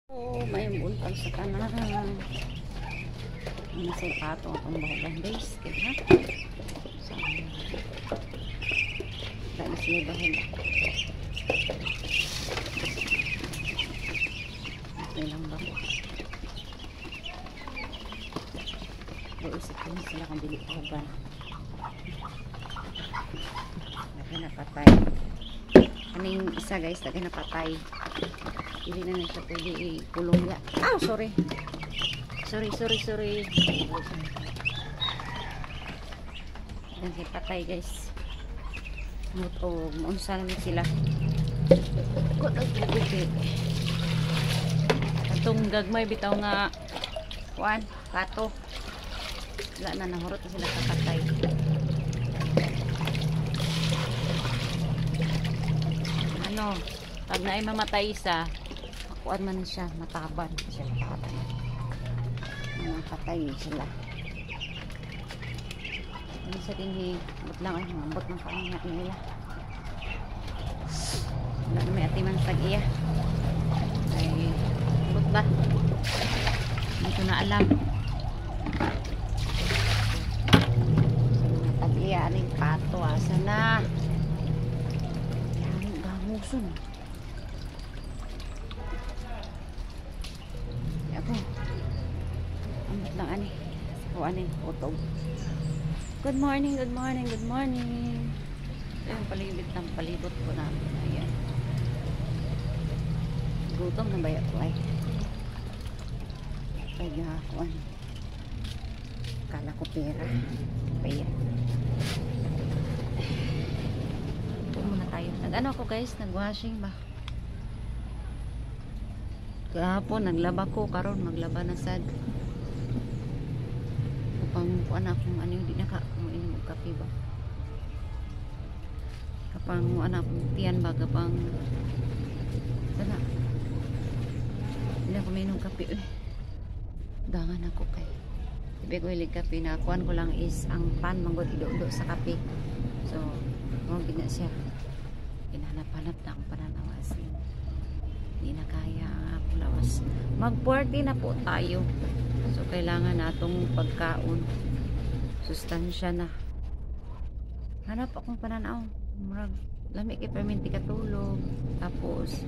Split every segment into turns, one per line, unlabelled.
Oh, may buntag sa kanan. Ano sa ato ang bahugan guys, diba? So, dahil sila bahul. Okay lang ba? Doon sa kanya sila kang dili bahugan. Lagay na patay. Kaning isa guys, lagay na patay. Hindi na siya pwede ikulong ya. Ah, sorry. Sorry. Dan si patay guys. Muto, maunsa namin sila. Kut okay. Atong gagmay bitaw nga kuan, pato. Wala na nahurot na sila sa patay. Ano, pag naay mamatay isa, kuan man siya, mataban siya, mataban. Patay sila. Ano sa dinhi, but lang ay mambot ng kaingat nila. Wala na may atiman sa iya. Ay, but ba? Hindi ko na alam. Tag-iya, aning pato, asa na? Yan, gamuson. Ako. Ambot lang ani. O ani, utog. Good morning. Ayun, palibot ng palibot ko na. Ayan. Gutom na ba yan ko ay? Kaya ako ano. Kala ko pera. Ayan. Ito muna tayo. Nag-ano ako guys, nag-washing ba? Kahapon, naglaba ko. Karon maglaba na sad. Kapang anak kong ano, hindi na inom ng kape ba? Kapang anak kong tiyan ba? Kapang sana hindi ako mainom kape dangan ako kay sabi ko ilig kape na kuhan ko lang is ang pan manggod ido-do sa kape. So mga gina siya hinahanap-hanap na akong pananawasin, hindi na kaya ang ako lawas. Mag-party na po tayo. So, kailangan natong pagkaon. Sustansya na. Hanap akong pananaw. Lami kay perminti katulog. Tapos,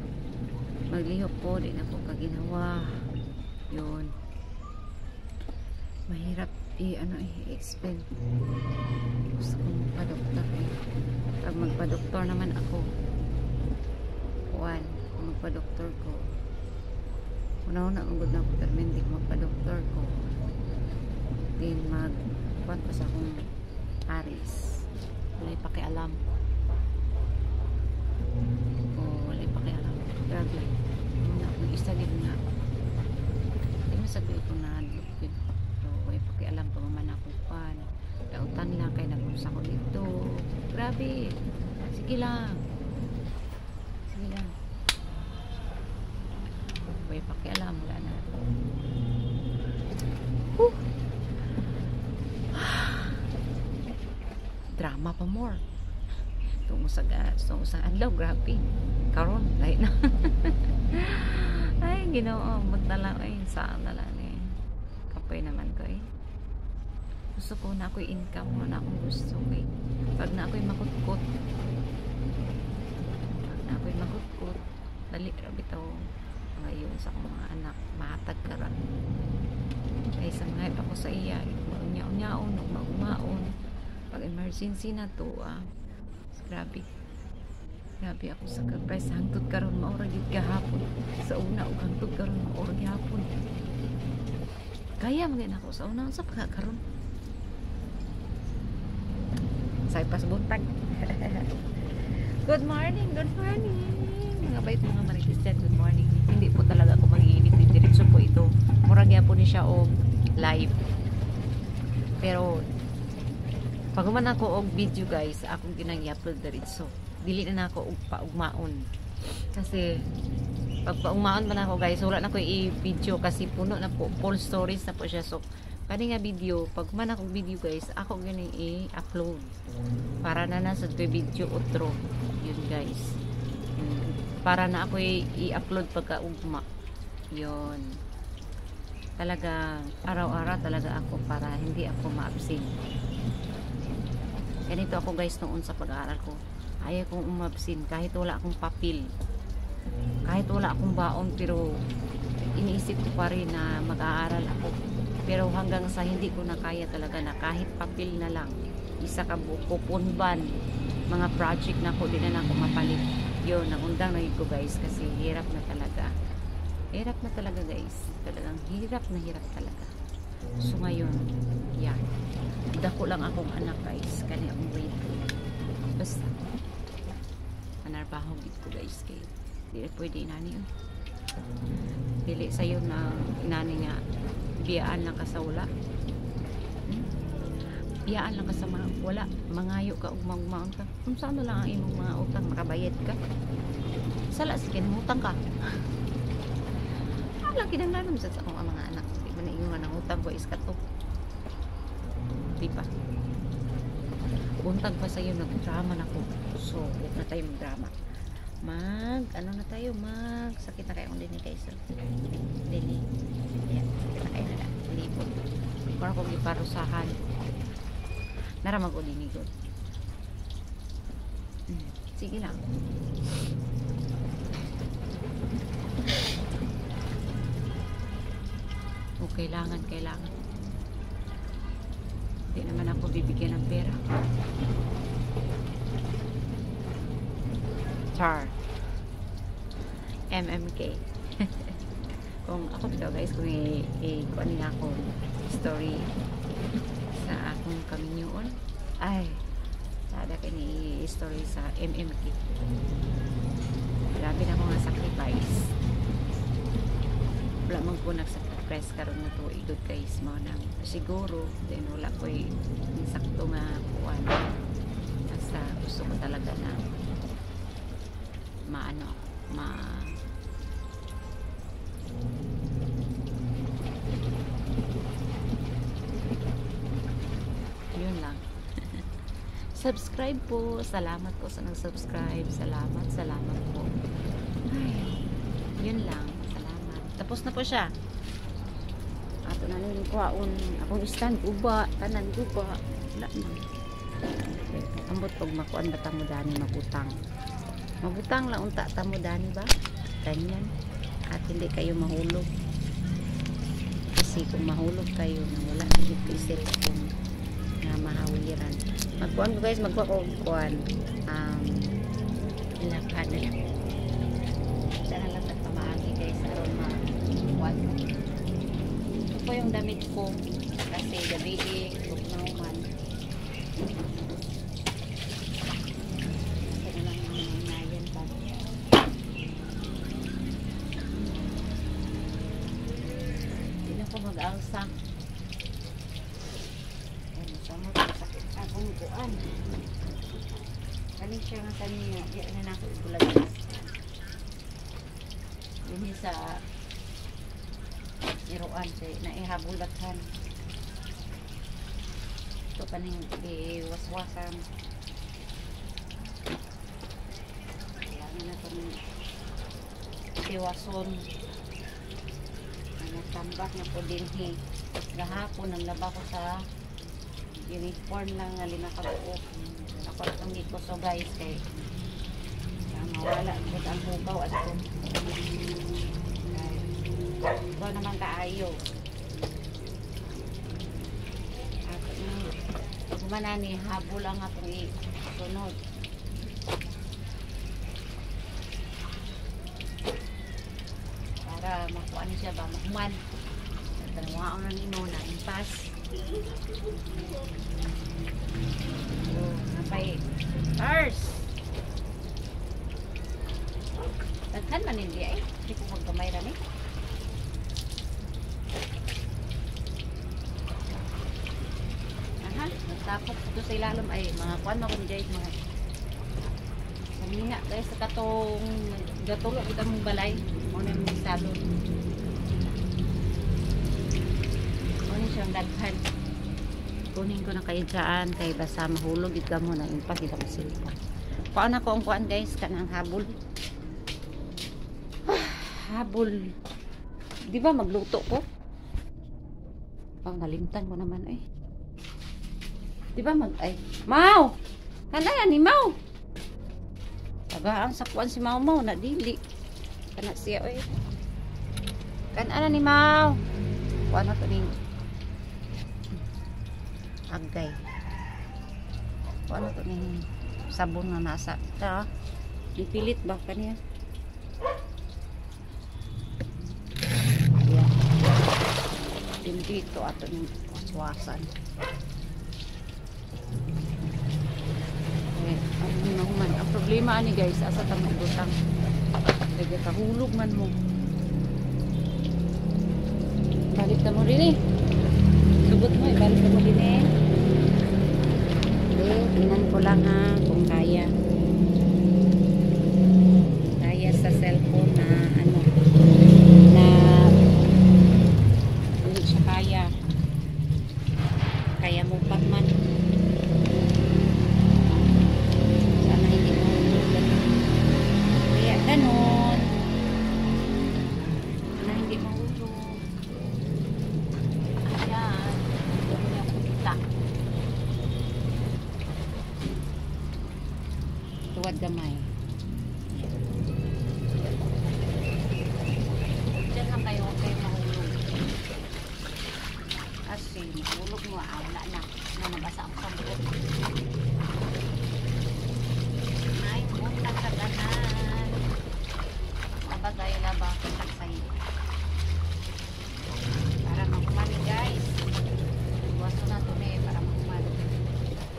maglihok ko. Di na po kaginawa. Yun. Mahirap i-explain. Gusto kong magpa-doktor Pag magpa-doktor naman ako. Kung magpa-doktor ko. Una-una ang good na ako pero hindi ko magpa-doktor ko. Then magkuhan ko sa akong Paris. Wala'y pakialam. Wala'y pakialam. Grabe. Una akong isa din nga. Hindi masabi ko na lupid. So, wala'y pakialam pa man akong pan. Dautan lang kay nagunsa ko dito. Grabe. Sige lang. May pakialam, wala na. Drama pa more. Tungo sa adlaw, grabe. Karon, lahat na. Ay, Ginoo, magdala ay saan na lang eh. Kapay naman ko eh. Gusto ko na ako'y income, na akong gusto ko eh. Pag na ako'y makutkot. Dali, rabi to. Ngayon sa akong mga anak mahatag karan kay sa mga ako sa iya unya-unyaon mag-umaon pag emergency na to grabe ako sa surprise hangtod karon maura gid gahapon sa una ug hangtod karon maura gihapon kaya man ako sa una sa karon say pas buntag. Good morning mga bait mga Marikistian, good morning. Hindi po talaga ako mag-iinit, diretso po ito. Muragya po ni siya o live. Pero pag man ako og video guys, akong ginang-i-upload diretso. Dili na ako og paugmaon. Kasi pag paugmaon man ako guys, wala na ko i-video kasi puno na po, full stories na po siya. So kani nga video, pag man ako video guys, ako gani i-upload. Para na nasa video outro. Yun guys. Para na ako i-upload pagka ugma. Yun. Talaga, araw-araw talaga ako para hindi ako ma-absent. Ganito ako guys noon sa pag-aaral ko. Ayaw kong umabsent kahit wala akong papel. Kahit wala akong baon, pero iniisip ko pa rin na mag-aaral ako. Pero hanggang sa hindi ko na kaya talaga na kahit papel na lang, isa ka buko, punban, mga project na ko, di na ako mapalit. Yun, nangundang na ko guys kasi hirap na talaga. Hirap na talaga guys. Talagang hirap na hirap talaga. So ngayon, yan. Dako lang akong anak guys. Kani akong grade ko. Basta, manarbaho dito guys. Kaya, di na pwede inani yun. Pili sa'yo na inani nga, biyaan lang ka sa wala. Biyaan lang ka sa mga wala. Mangayo ka o magmaon ka. Kung saan na lang ang imong mga utang, makabayad ka. Sala, sige, utang ka. Wala kinanglanom sa akong mga anak. Di ba na ingon ang utang ko is kato. Di ba? Buntag pa sa'yo, nag-drama na ko. So, huwag na tayo mag-drama. Ano na tayo, sakit na kayo ang dini kayo. Dini. Yan, sakit na kayo na lang. Libot. Para kong iparusahan. Naramag o dini ko. Sige lang. O, kailangan. Hindi naman ako bibigyan ng pera. Char. MMK. Kung ako dito guys, kung kuha nila ako story sa akong kaminyoon, ay, sada ka ni story sa MMK. Grabe na ako nga sacrifice. Wala man po nagsacrifice karon na to idot guys mo nang siguro then wala ko sakto nga kuan. Basta gusto ko talaga na yun lang. Subscribe po. Salamat po sa nag-subscribe. Salamat po. Ay, yun lang. Salamat. Tapos na po siya. Ato na nung kuhaon. Akong stand, guba. Tanan, guba. Wala na. Ambot pag makuan ba tamo dani mabutang. Mabutang lang unta tamo dani ba? Ganyan. At hindi kayo mahulog. Kasi kung mahulog kayo na wala na yung cellphone na mahawiran. Magkuhan ko guys, magkuhan. Ilakad na lang. Sana lang sa pamaagi guys. Aron makuhan ko. Ito po yung damit ko. Kasi gabi man. Mag-alsa. Sama sakit akong kuan. Kanin siya nga kaniya. Yan na ako ibulag. Yun sa iruan siya. Naihabulatan. Ito kaning iwaswasan. Kailangan na itong iwason. Nagtambak na po din gahapon ang laba ko sa uniform lang nga 5 kabuok ako itong gito so guys kay mawala ang hugaw at ito ito naman kaayo at gumanani habol lang atong isunod para makuha niya siya ba makuman dalawa ang nanino na impas so napay first taghan man hindi ay hindi ko magkamay rami nagtapok ito sa ilalom ay mga kuwan akong guys mga kanina guys sa katong gatulog kita mong balay muna yung salon muna siyang daghan kunin ko na kayo dyan kay basa mahulog ito mo na yung pag itang silpa paano ko ang kuwan guys kanang habol habol Di ba magluto ko? Pangalimtan ko naman eh. Di ba ay, Mau! Kanaya ni Mau! Tagaan sa kuan si Mau na dili. Kana siya eh. Kana ni Mau. Kuan na to ni agay. Kuan na to ni sabon na nasa. Ta, ipilit ba kaniya? Ayan. Dito ato ni waswasan. Ang problema ani guys, asa ta magutang. Lagi kahulog man mo. Balik ta mo rin eh. Sugot mo, balik ta mo rin eh. Okay, tingnan ko lang ha kung kaya. Kaya sa cellphone na ano na hindi siya kaya. Kaya mo pa man. Ganon na hindi mahulog. Ayan, hindi niya kumita. Tuwad gamay. Diyan lang kayo okay mahulog. Kasi mahulog mo, wala na nabasa ang sabot. Ay, buntag sa ganan. Bagay na ba saksay para magkumani guys. Waso na to eh para magkumani.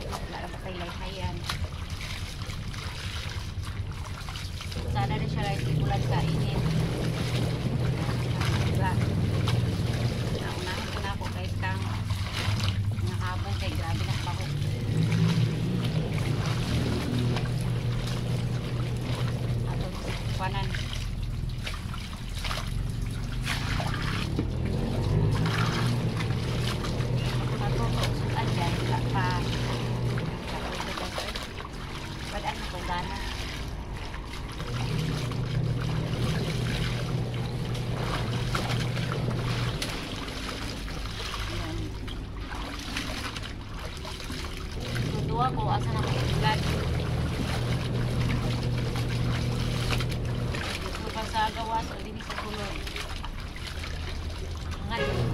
Wala na ba kayo layhayan. Sana rin siya right bulan kainin. Diba? Naunahin ko na ako guys kang nakabong kay grabe na pa ko. Ato panan. Ko asa na mag-ilan gusto pa sa gawas o din sa tulog nga yun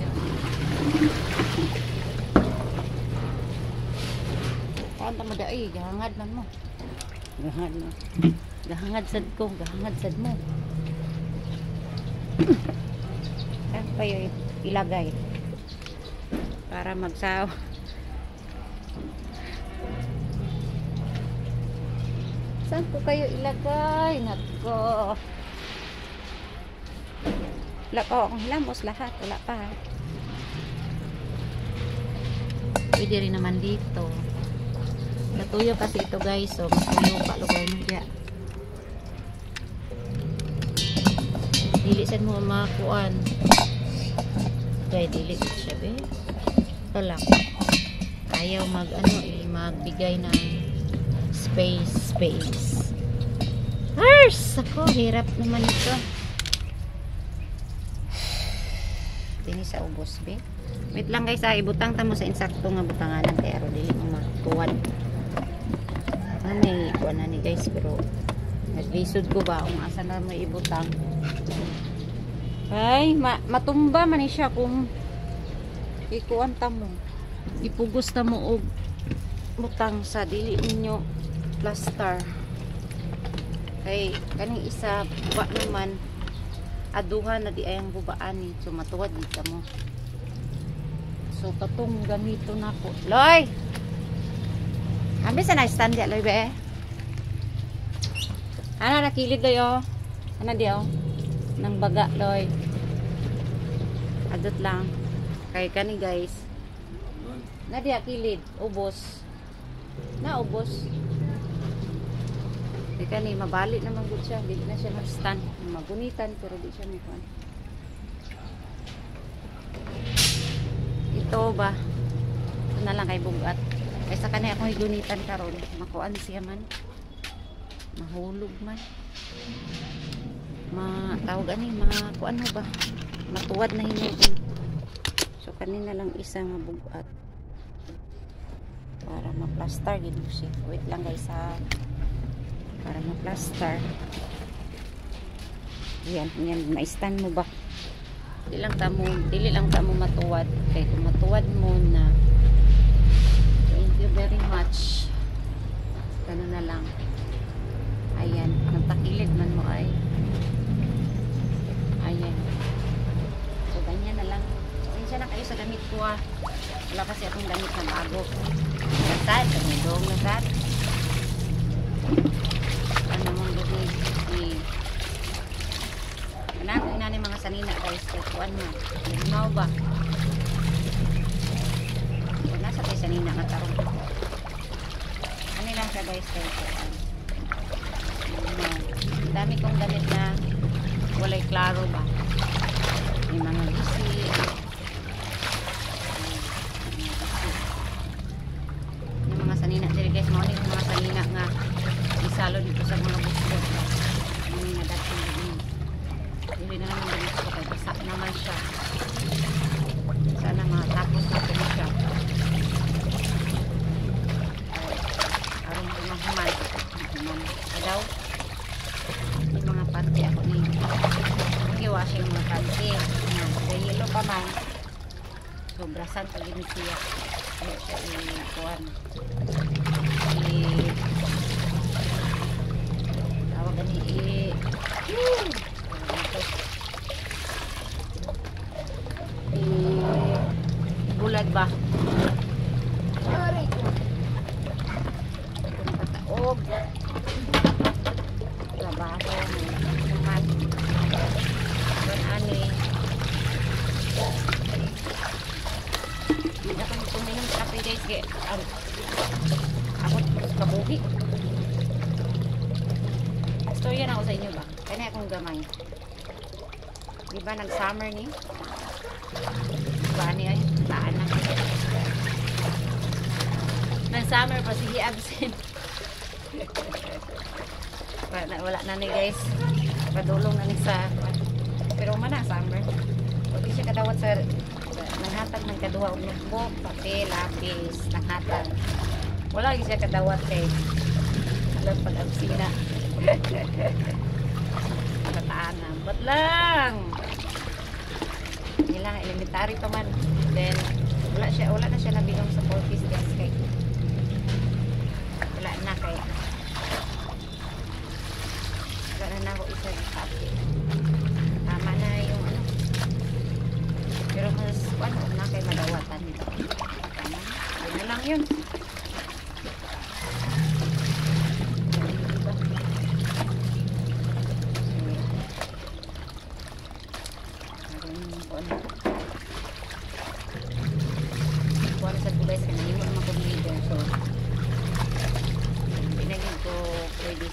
paano mo daig gahangad man mo gahangad sad ko gahangad sad mo saan pa yung ilagay para magsaw. Saan ko kayo ilagay? Nako. Wala ko. Ang hilamos lahat. Wala pa. Pwede rin naman dito. Natuyo kasi ito guys. So, matuyo pa. Lugay mo dyan. Dilisan mo makuan. Okay, dilit siya be. Ito lang. Ayaw magbigay ng space. Hars! Ako, hirap naman ito. Dini sa ubos, be. Wait lang guys, ibutang ta mo sa insakto nga butanganan kaya aro dili mo makuwan. May kuwan na ni guys, pero naglisod ko ba kung asa na may ibutang. Ay, matumba man ni siya kung ikuan ta mo. Ipugos ta mo og butang sa dili ninyo plaster. Kay kaning isa buba naman aduha na di ayang bubaan ni so matuwad dito mo. So katong gamito na ko. Loy. Ambi sa na stand ya Loy be. Ana nakilid Loy oh. Ana di oh. Nang baga Loy. Adot lang. Kay kani guys. Na di kilid ubos. Na ubos. Di kani mabalik naman gud siya, di na siya mag-stand, magunitan pero di siya may kuan. Ito ba? Ito na lang kay bugat. Kaysa kanay akong igunitan karon, makuan siya man. Mahulog man. Tawag ani, kuan mo ba? Matuwa matuwad na hinuon. So kanina lang isa nga bugat para ma-plaster gid mo siya. Wait lang guys ha. Para ma-plaster. Yan, ma-stand mo ba? Dili lang ta mo matuwad. Kay kung matuwad mo na, thank you very much. Ganun na lang. Ayan, nagtakilid man mo ay. Ayan. So ganyan na lang. Pasensya na kayo sa damit ko ah. Wala kasi akong damit na bago. Nasad, kamindong nasad. Ano mong gawin? Natin na mga sanina guys. Kuan na. Limaw ba? Wala sa tayo sanina nga tarong. Ano lang siya guys. Dami kong damit na walay klaro ba. May mga gisi. Yung mga sanina diri guys. Mga mga sanina nga isalo dito sa mga busbos. Yung mga dating din. Hindi na naman damit ko kaya basa naman siya. Sana matapos natin siya. Arong humahuman. Adaw. Yung mga panty ako ni magiwash yung mga panty. Dahilo pa man. Sobrasan pag yun siya. Kaya siya i-kuhan. Tawag gani bulad ba? Sorry. Pataog. Trabaho. Naman. Doon ani. Hindi ako tuminom sa kape guys. Ako kabuhi. Storya na ako sa inyo ba? Kaya akong gamay. Diba nag-summer ni? Diba niya? Taan na. Nag-summer pa sige absent. Wala na ni guys. Padulong na ni sa pero mana summer. Pwede siya kadawat sa nanghatag ng kaduha og notebook, papel, lapis, nanghatag. Wala siya kadawat kay alam pag-absina. Kataanan. Ba't lang? Kailangan elementary pa man. Then, wala na siya nabilong sa 40s guys kay wala na kay wala na ako isa copy. Tama na yung ano. Pero mas ano na kay madawatan nito. Tama. Ano lang yun.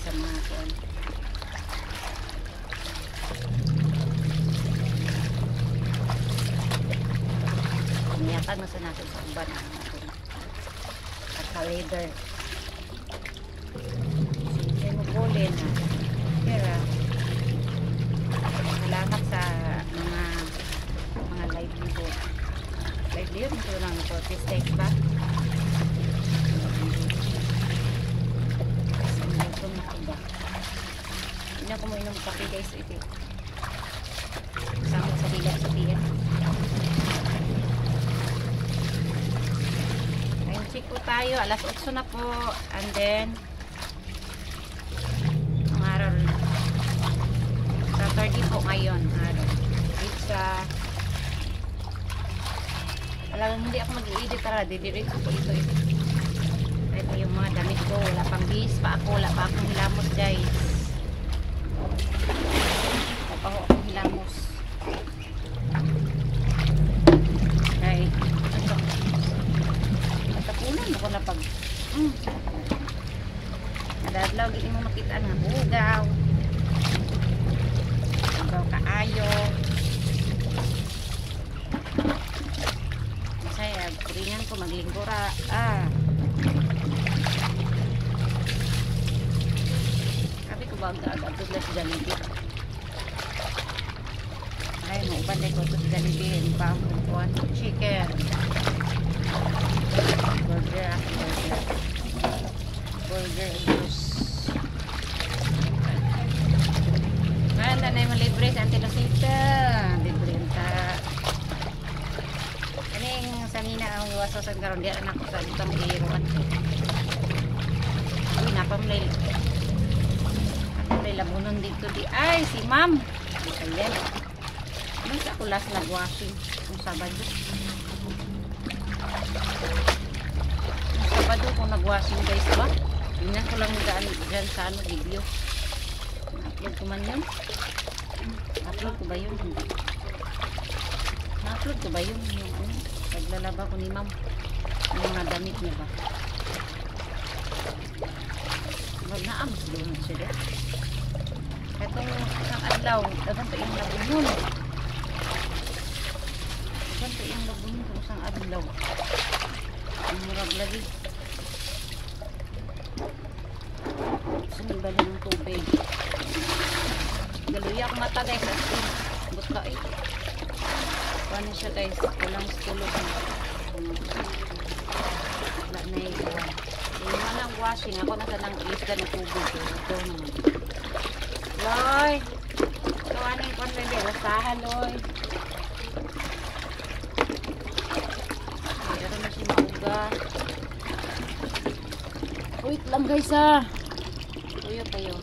Sa mga kuwan. Niyatan na sa natin sa uban ang natin. At ka-leader. Sige mo kulin na. Kaya salamat sa mga livelihood. Livelihood ito lang ito. Steak ba? Hindi na ko mo inom kape guys. Ito samot sa bilat sa tiyan. Ayun, check po tayo. Alas 8 na po. And then ang araw Saturday po ngayon. Pizza. Talagang hindi ako mag-i-edit. Tara, didirin ko po ito. Ito yung mga damit ko. Wala pang bis pa ako. Wala pa akong hilamos guys. Wala pa akong hilamos. Ay, ito. Matapunan ako na pag nadadlaw. Hindi mo makita nga bugaw. Bugaw kaayo. Masaya. Kuringan ko maglinggura. Sabi ko ba agad-agad na si Jollibee. Ay, Balik ko ito sa Jollibee. Pang chicken. Burger ako. Burger and juice. Ngayon na yung libre sa Antilosita. Libre ka. Kaning sanina ang iwasasan karon di anak ko sa itong iruan. Uy, napamlay. Napamlay labunon dito di. Ay, si ma'am. Ayan. Ano sa kulas nag-washing? Kung Sabado. Kung Sabado kung nag-washing guys ba? Tingnan ko lang dyan sa ano video. Na-upload ko man yun. Na-upload ko ba yun? Na-upload ko ba yun? Yung ano? Paglalaba ko ni ma'am. Yung mga damit niya ba? Naam. Doon siya. Itong isang adlaw. Dagan pa yung labunon. Dagan pa yung labunon sa isang adlaw. Ang murag lagi. Sumibali ng tubig. Galuya ang mata guys. Buta eh. Paano siya guys? Walang tulog. Wala na iwan. Yung manang washing. Ako nasa nang isda ng tubig. Ito naman. Loy! Ito ano yung konwende? Rasahan Loy. Mayroon na siya mauga. Wait lang guys ah. Tuyo pa yun.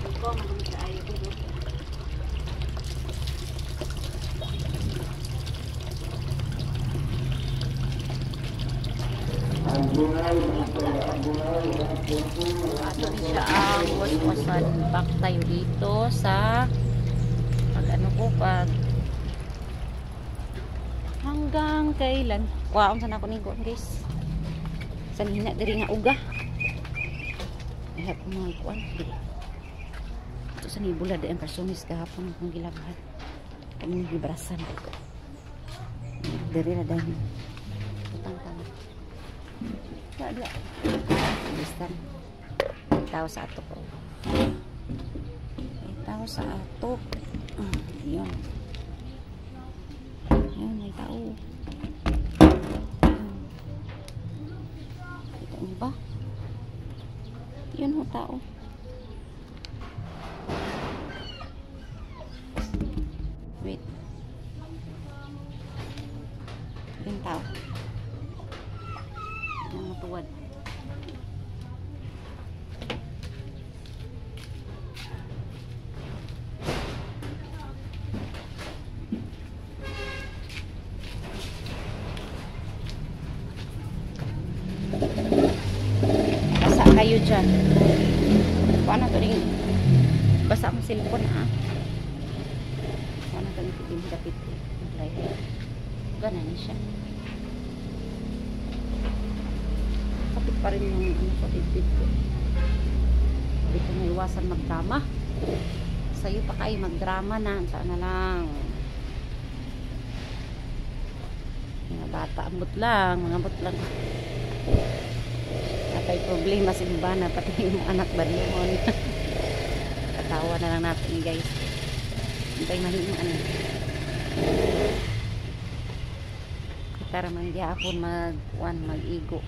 Ito, madami sa ayaw ko. Ato siya ang waswasan back tayo dito sa pag ano ko pag hanggang kailan waon sana ako nigo guys sa hina diri nga uga lahat mga kuan ito sa nibula di ang karsonis kahapon akong gilabahan kami gibrasan diri na dahil utang-tang ada listan tahu satu ko tahu satu yun yun may tao kita niyo ba yun ho tao wait yun tao yang matuwad basa kayo dyan paano ito rin basa ang cellphone ha paano ito rin pitin kapit ganan siya kapit pa rin yung ano ko dito hindi ko maiwasan magdrama sa'yo pa kayo magdrama na sana lang mga bata ambot lang mga ambot lang atay problema sa iba na pati yung anak balimon katawa na lang natin guys hintay mahinom ano kita raman gyapon mag-igo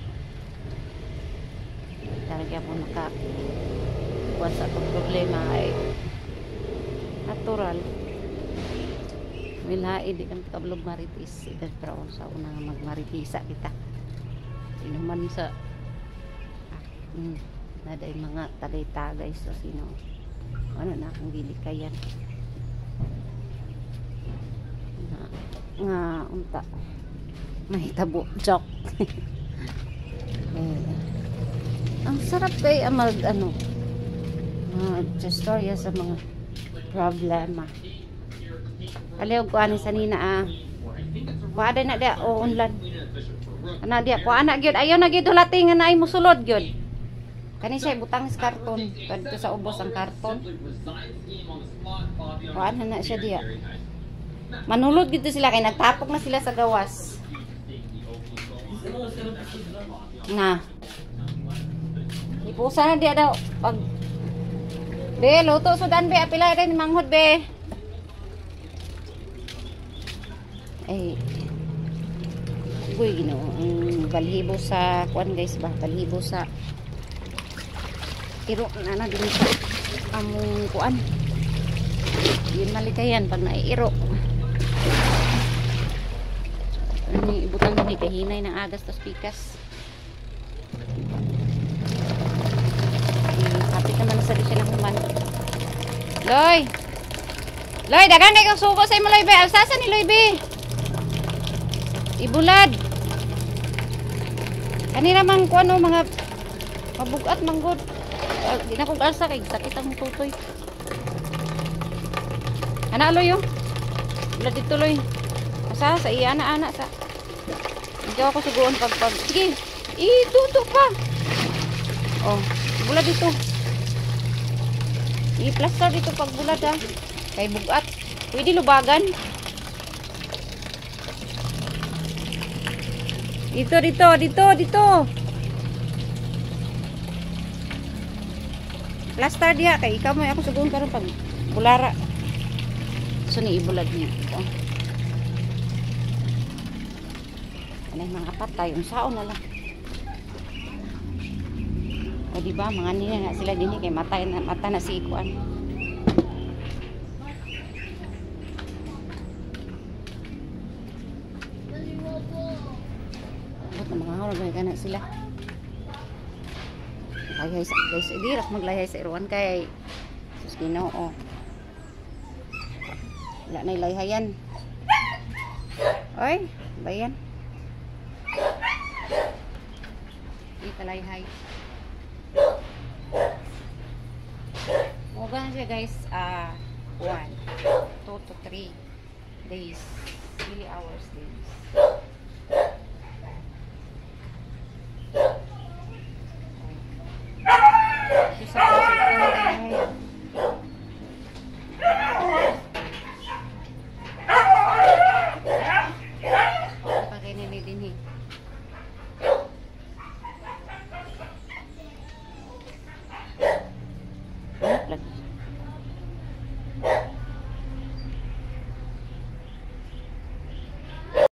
talaga po nakakuha sa itong problema ay natural milhaid di kami kablog maritis pero sa unang magmaritisa kita inuman sa nada yung mga tagay-tagay sa sino ano na akong gilikayan nga unta may tabo joke ang sarap kay mag ano storya sa mga problema aliw ko ani sanina kuada na dia o unlan ana dia kuana gyud ayo na gyud hulatingan na ay musulod gyud kani siya butang sa karton kadto sa ubos ang karton kuana na siya dia manulod gyud sila kay nagtapok na sila sa gawas Ipusa na dia daw. Pag... Be, luto sudan be. Apila rin manghod be. Ay. Uy, ginoo. Balhibo sa... Kuan guys ba? Balhibo sa... Iro na din sa... Among kuan. Yun malikayan pag naiiro. Ini ibutang ni kahinay ng agas tas pikas. Kapit naman sa siya ng human. Loy! Loy, dagan kay kang suko sa imo Loy be. Alsasa ni Loy be. Ibulad. Kanina man ko ano mga mabugat manggod. Di na kong alsa kay sakit ang tutoy. Ana Loy yo. Bulad dito Loy. Asa sa iya ana sa. Hindi ako suguon pag. Sige. Ituto pa. Oh, bulad dito. I-plaster dito pag bulad ha. Kay bugat. Pwede lubagan. Dito. Plaster dia kay ikaw mo ako suguon karon pag bulara. So ni ibulad niya. Oh. Anay mga patay, unsaon na lang. O diba, mga nila na sila din kay mata na si Ikuan. Ba't na mga hawag ka na sila. Layhay sa guys, dirak maglayhay sa Irwan kay sus Ginoo. Wala na ilayhayan. Oy, bayan. Ita layhay. Moga na siya guys, 1, 2 to 3 days, really hours days.